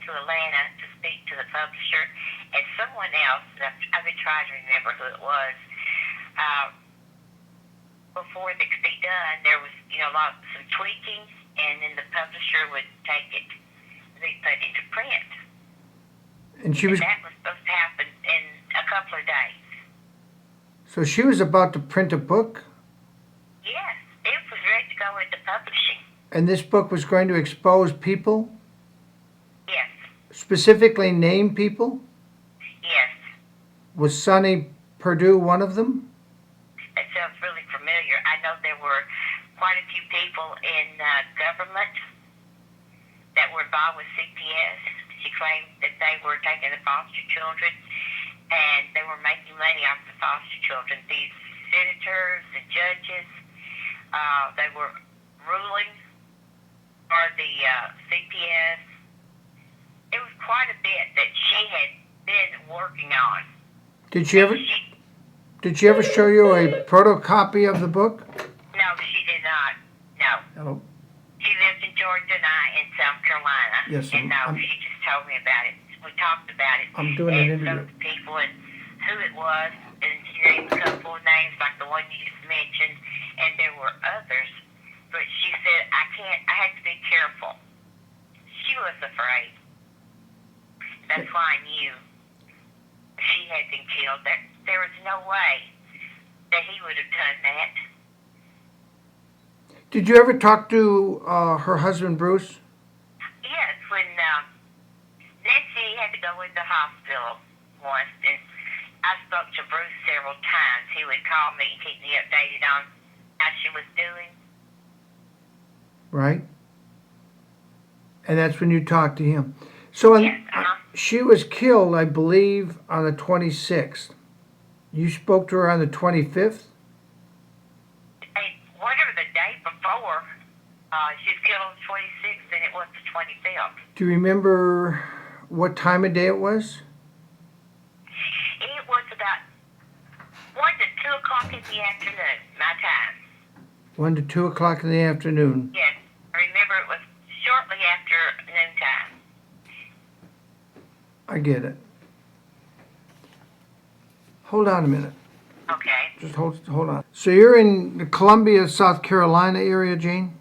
to Atlanta to speak to the publisher, and someone else, I've been trying to remember who it was, before it could be done, there was, some tweaking, and then the publisher would take it, they put it to print. And that was supposed to happen in a couple of days. So she was about to print a book? Yes, it was ready to go into publishing. And this book was going to expose people? Yes. Specifically name people? Yes. Was Sonny Perdue one of them? That sounds really familiar. I know there were quite a few people in government that were involved with CPS. She claimed that they were taking the foster children and they were making money off the foster children. These senators and judges, they were ruling for the CPS. It was quite a bit that she had been working on. Did she ever show you a photocopy of the book? No, she did not. No. Hello. She lives in Georgia and I in South Carolina. Yes, and she just told me about it. We talked about it. I'm doing an interview. And some people and who it was, and she named a couple of names like the one you just mentioned, and there were others. But she said, I had to be careful. She was afraid. That's why I knew she had been killed. There was no way that he would have done that. Did you ever talk to her husband, Bruce? Yes, when Nancy had to go in the hospital once, and I spoke to Bruce several times. He would call me and keep me updated on how she was doing. Right. And that's when you talked to him. So yes, she was killed, I believe, on the 26th. You spoke to her on the 25th? Whatever the day before, she was killed on the 26th, and it was the 25th. Do you remember what time of day it was? It was about 1 to 2 o'clock in the afternoon, my time. 1 to 2 o'clock in the afternoon. Yes. I remember it was shortly after noontime. I get it. Hold on a minute. Okay. Just hold on. So you're in the Columbia, South Carolina area, Jane?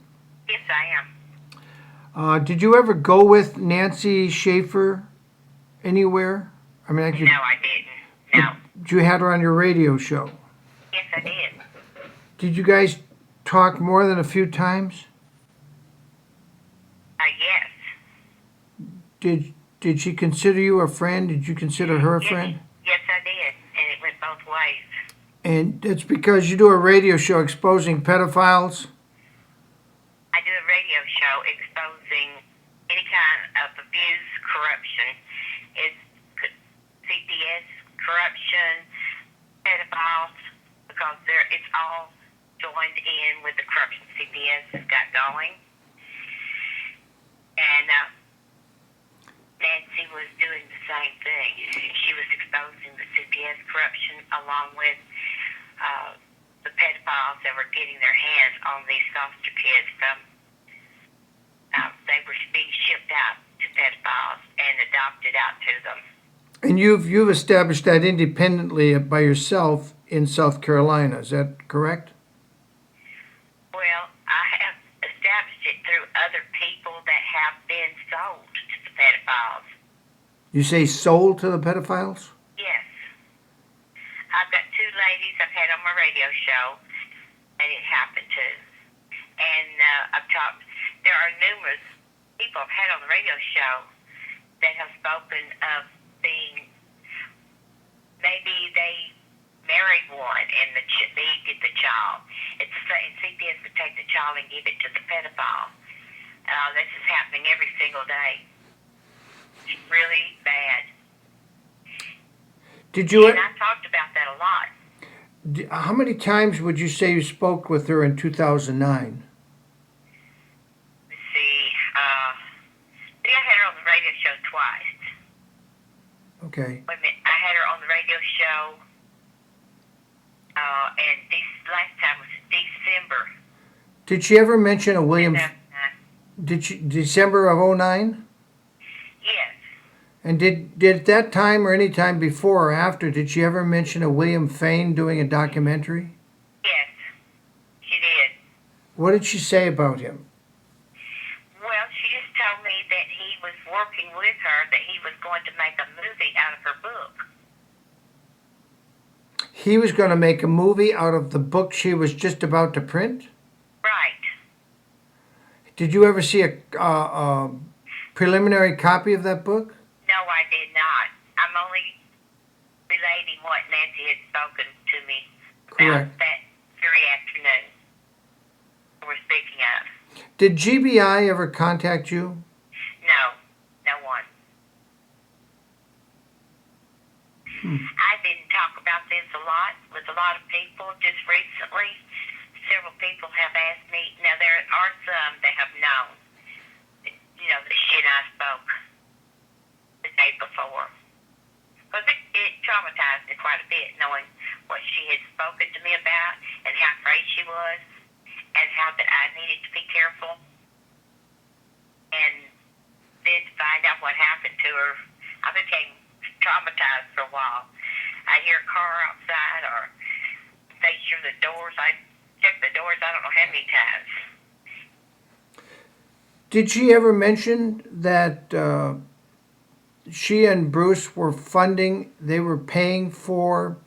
Yes, I am. Did you ever go with Nancy Schaefer anywhere? I mean, No, I didn't. No. You had her on your radio show. Yes, I did. Did you guys talk more than a few times? Yes. Did she consider you a friend? Did you consider her a friend? Yes, I did, and it went both ways. And it's because you do a radio show exposing pedophiles? I do a radio show exposing any kind of abuse, corruption. It's CPS, corruption, pedophiles, because it's all joined in with the corruption CPS has got going. And Nancy was doing the same thing. She was exposing the CPS corruption along with the pedophiles that were getting their hands on these foster kids from, they were being shipped out to pedophiles and adopted out to them. And you've established that independently by yourself in South Carolina, is that correct? Well, I have established it through other people that have been sold to the pedophiles. You say sold to the pedophiles? Yes. I've got two ladies I've had on my radio show that it happened to. And I've talked, there are numerous people I've had on the radio show that have spoken of being, maybe they married one and they get the child. It's the same, CPS would take the child and give it to the pedophile. This is happening every single day. It's really bad. And I talked about that a lot. How many times would you say you spoke with her in 2009? Let's see. I had her on the radio show twice. Okay. Wait a minute. I had her on the radio show, and this last time was December. Did she ever mention a William? December of 2009? Yes. And did at that time or any time before or after, did she ever mention a William Fain doing a documentary? Yes, she did. What did she say about him? Well, she just told me that he was working with her, that he was going to make a movie out of her book. He was going to make a movie out of the book she was just about to print? Right. Did you ever see a preliminary copy of that book? No, I did not. I'm only relating what Nancy had spoken to me about Correct. that very afternoon we're speaking of. Did GBI ever contact you? No, no one. I didn't talk about this a lot with a lot of people just recently. Several people have asked me. Now, there are some that have known, that she and I spoke the day before. Because it traumatized me quite a bit knowing what she had spoken to me about and how afraid she was and how that I needed to be careful. And then to find out what happened to her, I became traumatized for a while. I hear a car outside or make sure the doors, I check the doors I don't know how many times. Did she ever mention that she and Bruce were they were paying for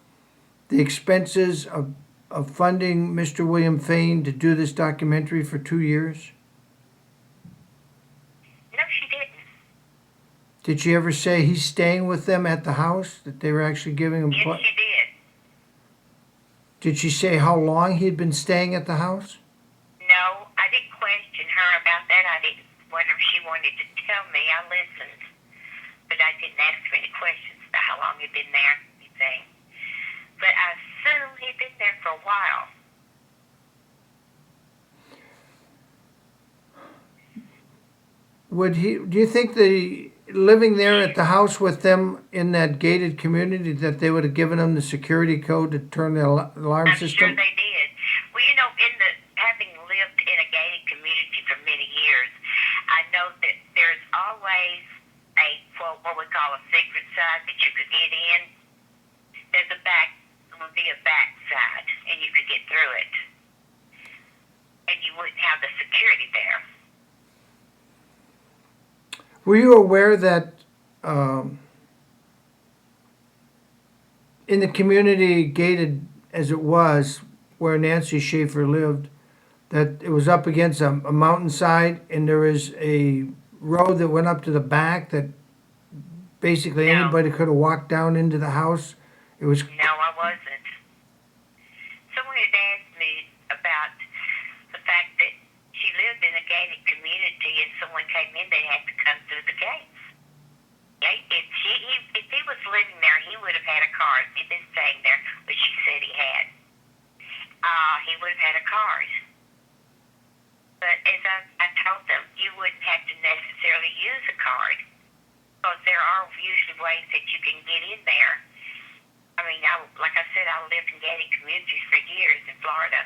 the expenses of funding Mr. William Fain to do this documentary for 2 years? No, she didn't. Did she ever say he's staying with them at the house, that they were actually giving him? Yes, she did. Did she say how long he'd been staying at the house? No, I didn't question her about that. I didn't wonder if she wanted to tell me. I listened, but I didn't ask her any questions about how long he'd been there, anything. But I assume he'd been there for a while. Do you think living there at the house with them in that gated community, that they would have given him the security code to turn the alarm I'm system? sure they did. Well, having lived in a gated community for many years, I know that there's always a, quote, what we call a secret side that you could get in. There's would be a back side, and you could get through it. And you wouldn't have the security there. Were you aware that in the community, gated as it was, where Nancy Schaefer lived, that it was up against a mountainside and there is a road that went up to the back that basically No. anybody could have walked down into the house? It was. No, I wasn't. Someone had asked me about the fact that she lived in a gated community and someone came in, they had to come through the gates. If he was living there, he would have had a card. He'd been staying there, which she said he had. He would have had a card. But as I told them, you wouldn't have to necessarily use a card because there are usually ways that you can get in there. I mean, like I said, I lived in gated communities for years in Florida.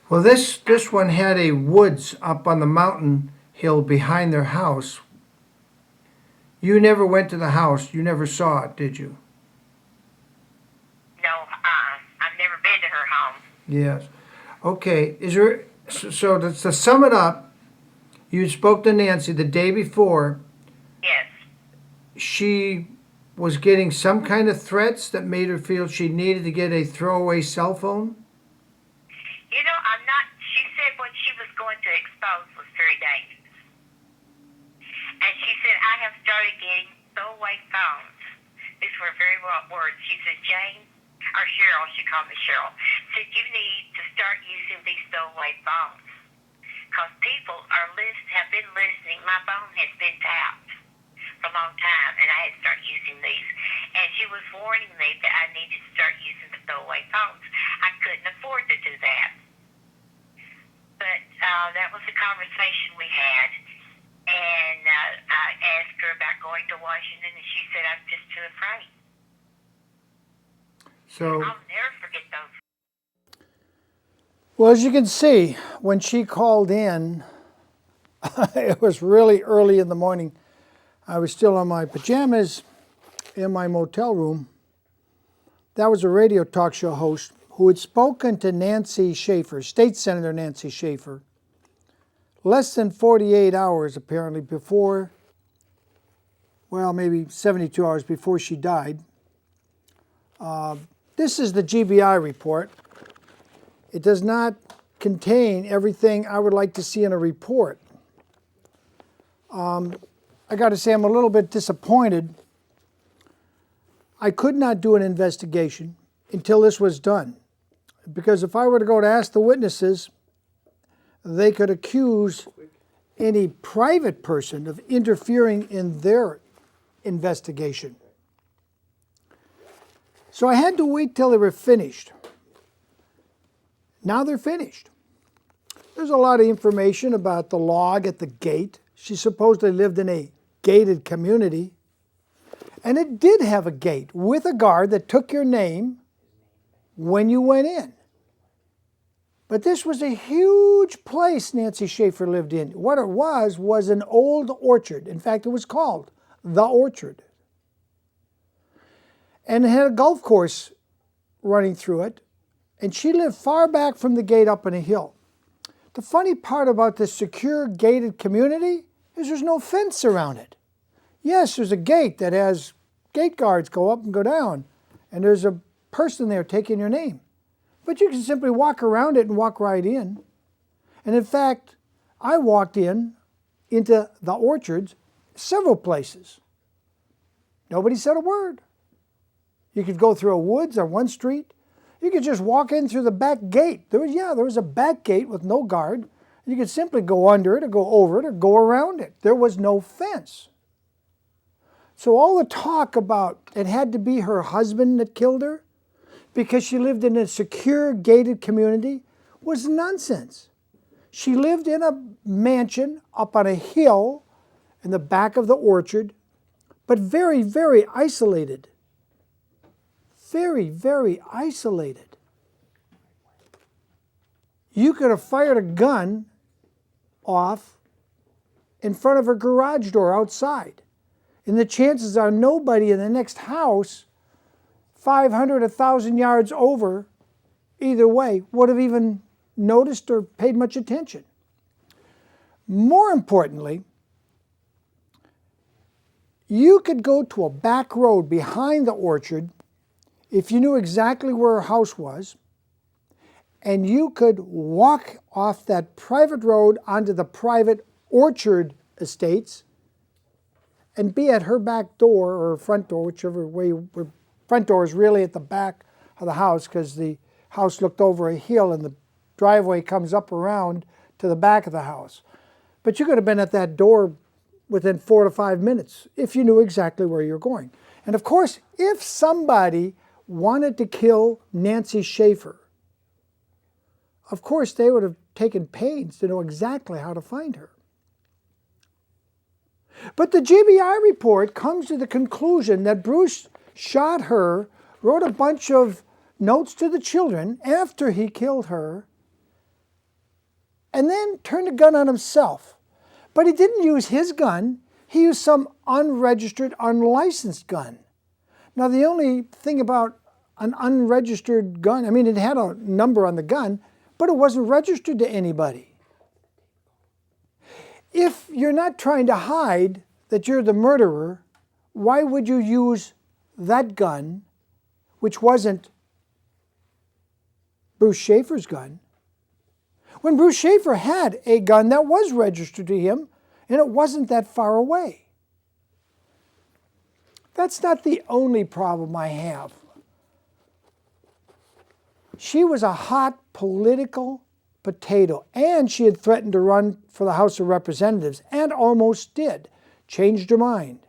Well, this one had a woods up on the mountain hill behind their house. You never went to the house. You never saw it, did you? No, I've never been to her home. Yes. Okay. So to sum it up, you spoke to Nancy the day before. Yes. She was getting some kind of threats that made her feel she needed to get a throwaway cell phone. She said what she was going to expose was very dangerous. And she said, I have started getting throwaway phones. These were very well words. She said, Jane, or Cheryl, she called me Cheryl, said, you need to start using these throwaway phones. Because people have been listening. My phone has been tapped for a long time, and I had to start using these. And she was warning me that I needed to start using the throwaway phones. I couldn't afford to do that. But that was the conversation we had. And I asked her about going to Washington, and she said, I'm just too afraid. So I'll never forget those. Well, as you can see, when she called in, it was really early in the morning. I was still in my pajamas in my motel room. That was a radio talk show host who had spoken to Nancy Schaefer, State Senator Nancy Schaefer, less than 48 hours apparently before, well, maybe 72 hours before she died. This is the GBI report. It does not contain everything I would like to see in a report. I got to say, I'm a little bit disappointed. I could not do an investigation until this was done, because if I were to go to ask the witnesses, they could accuse any private person of interfering in their investigation. So I had to wait till they were finished. Now they're finished. There's a lot of information about the log at the gate. She supposedly lived in a gated community. And it did have a gate with a guard that took your name when you went in. But this was a huge place Nancy Schaefer lived in. What it was an old orchard. In fact, it was called the Orchard. And it had a golf course running through it. And she lived far back from the gate up on a hill. The funny part about this secure gated community is there's no fence around it. Yes, there's a gate that has gate guards go up and go down, and there's a person there taking your name. But you can simply walk around it and walk right in. And in fact, I walked into the orchards several places. Nobody said a word. You could go through a woods on one street. You could just walk in through the back gate. There was a back gate with no guard. You could simply go under it or go over it or go around it. There was no fence. So all the talk about it had to be her husband that killed her because she lived in a secure gated community was nonsense. She lived in a mansion up on a hill in the back of the orchard, but very, very isolated. Very, very isolated. You could have fired a gun off in front of her garage door outside. And the chances are nobody in the next house, 500, 1,000 yards over, either way, would have even noticed or paid much attention. More importantly, you could go to a back road behind the orchard if you knew exactly where her house was, and you could walk off that private road onto the private orchard estates and be at her back door or front door, whichever way. Front door is really at the back of the house because the house looked over a hill and the driveway comes up around to the back of the house. But you could have been at that door within 4 to 5 minutes if you knew exactly where you're going. And of course, if somebody wanted to kill Nancy Schaefer, of course they would have taken pains to know exactly how to find her. But the GBI report comes to the conclusion that Bruce shot her, wrote a bunch of notes to the children after he killed her, and then turned a gun on himself. But he didn't use his gun, he used some unregistered, unlicensed gun. Now the only thing about an unregistered gun, I mean it had a number on the gun, but it wasn't registered to anybody. If you're not trying to hide that you're the murderer, why would you use that gun, which wasn't Bruce Schaefer's gun, when Bruce Schaefer had a gun that was registered to him and it wasn't that far away? That's not the only problem I have. She was a hot political potato, and she had threatened to run for the House of Representatives, and almost did. Changed her mind.